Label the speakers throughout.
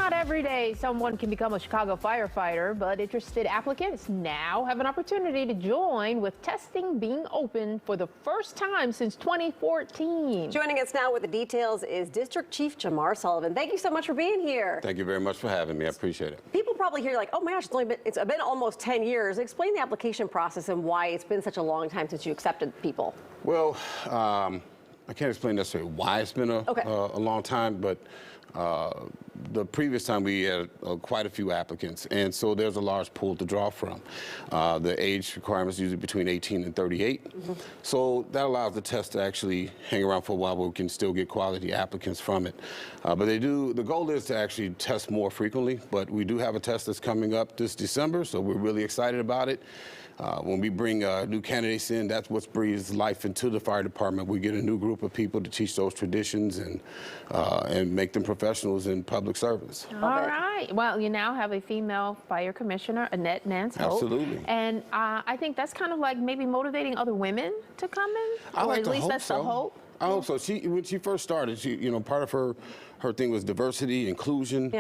Speaker 1: Not every day someone can become a Chicago firefighter, but interested applicants now have an opportunity to join, with testing being open for the first time since 2014.
Speaker 2: Joining us now with the details is District Chief Jamar Sullivan. Thank you so much for being here.
Speaker 3: Thank you very much for having me. I appreciate it.
Speaker 2: People probably hear like, oh my gosh, it's been almost 10 years. Explain the application process and why it's been such a long time since you accepted people.
Speaker 3: Well, I can't explain necessarily why it's been a long time, but the previous time we had quite a few applicants, and so there's a large pool to draw from. The age requirements usually between 18 and 38, so that allows the test to actually hang around for a while where we can still get quality applicants from it. But the goal is to actually test more frequently, but we do have a test that's coming up this December, so we're really excited about it. When we bring new candidates in, that's what breathes life into the fire department. We get a new group of people to teach those traditions and make them professionals in public service.
Speaker 1: All right. Well, you now have a female fire commissioner, Annette Nance Hope.
Speaker 3: Absolutely.
Speaker 1: And I think that's kind of like maybe motivating other women to come in, or at least that's the hope.
Speaker 3: I hope so. When she first started, part of her thing was diversity, inclusion,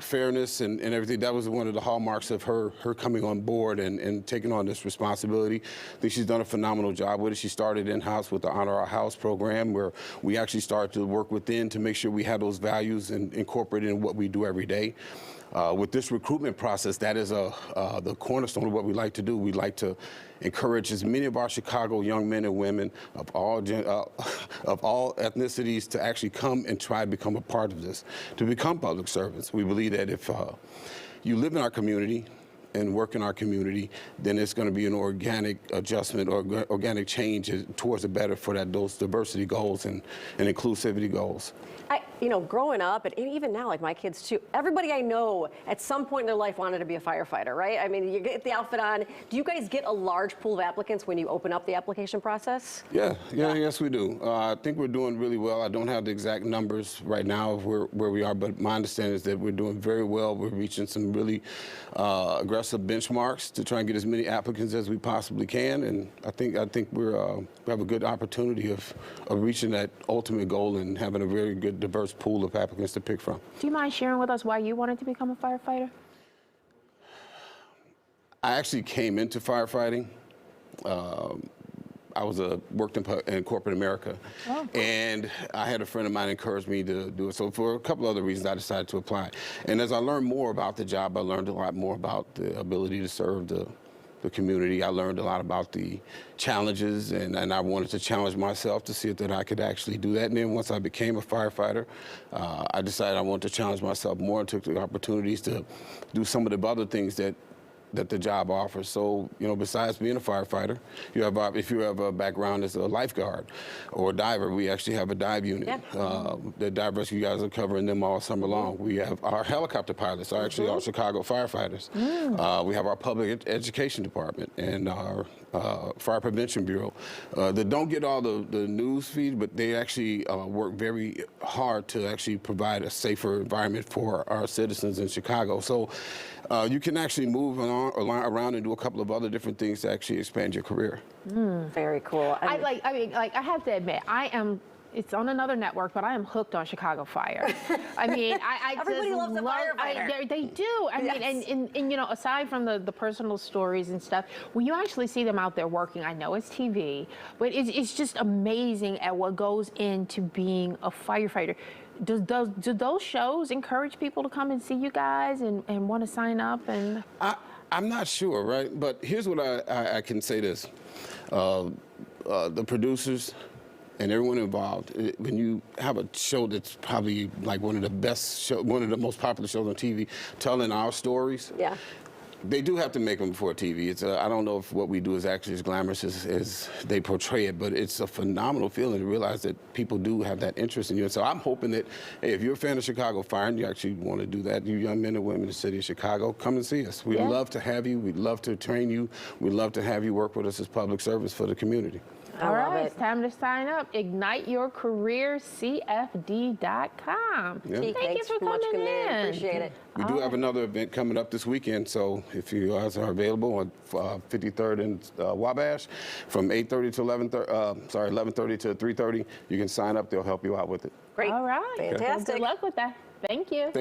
Speaker 3: fairness, and everything. That was one of the hallmarks of her coming on board and taking on this responsibility. I think she's done a phenomenal job with it. She started in-house with the Honor Our House program, where we actually started to work within to make sure we had those values and incorporated in what we do every day. With this recruitment process, that is the cornerstone of what we like to do. We like to encourage as many of our Chicago young men and women of all ethnicities to actually come and try to become a part of this, to become public servants. We believe that if you live in our community and work in our community, then it's going to be an organic adjustment or organic change towards the better for those diversity goals and inclusivity goals.
Speaker 2: Growing up, and even now, like my kids too, everybody I know at some point in their life wanted to be a firefighter, right? I mean, you get the outfit on. Do you guys get a large pool of applicants when you open up the application process?
Speaker 3: Yes, we do. I think we're doing really well. I don't have the exact numbers right now of where we are, but my understanding is that we're doing very well. We're reaching some really aggressive benchmarks to try and get as many applicants as we possibly can, and I think we have a good opportunity of reaching that ultimate goal and having a very good diverse pool of applicants to pick from.
Speaker 1: Do you mind sharing with us why you wanted to become a firefighter?
Speaker 3: I actually came into firefighting. I worked in corporate America, and I had a friend of mine encourage me to do it. So for a couple other reasons, I decided to apply. And as I learned more about the job, I learned a lot more about the ability to serve the community. I learned a lot about the challenges, and I wanted to challenge myself to see if that I could actually do that. And then once I became a firefighter, I decided I wanted to challenge myself more and took the opportunities to do some of the other things that the job offers. So, besides being a firefighter, if you have a background as a lifeguard or a diver, we actually have a dive unit. The dive rescue guys are covering them all summer long. We have our helicopter pilots are actually our Chicago firefighters. We have our public education department and our fire prevention bureau that don't get all the news feed, but they actually work very hard to actually provide a safer environment for our citizens in Chicago. So you can actually move around and do a couple of other different things to actually expand your career.
Speaker 2: Very cool.
Speaker 1: I have to admit, it's on another network, but I am hooked on Chicago Fire. I mean,
Speaker 2: Everybody
Speaker 1: just
Speaker 2: loves a firefighter.
Speaker 1: They do. I mean, and aside from the personal stories and stuff, when you actually see them out there working, I know it's TV, but it's just amazing at what goes into being a firefighter. Do those shows encourage people to come and see you guys and want to sign up? And
Speaker 3: I'm not sure, right? But here's what I can say this. The producers and everyone involved, when you have a show that's probably like one of the most popular shows on TV, telling our stories, they do have to make them for TV. I don't know if what we do is actually as glamorous as they portray it, but it's a phenomenal feeling to realize that people do have that interest in you. And so I'm hoping that, hey, if you're a fan of Chicago Fire and you actually want to do that, you young men and women in the city of Chicago, come and see us. We'd love to have you. We'd love to train you. We'd love to have you work with us as public service for the community.
Speaker 1: All right, it's time to sign up. IgniteYourCareerCFD.com. Thank you for coming in.
Speaker 2: Appreciate it.
Speaker 3: We do have another event coming up this weekend, so if you guys are available on 53rd and Wabash from 8:30 to 11:30 to 3:30, you can sign up. They'll help you out with it.
Speaker 2: Great.
Speaker 1: All right.
Speaker 2: Fantastic.
Speaker 1: Well, good luck with that. Thank you.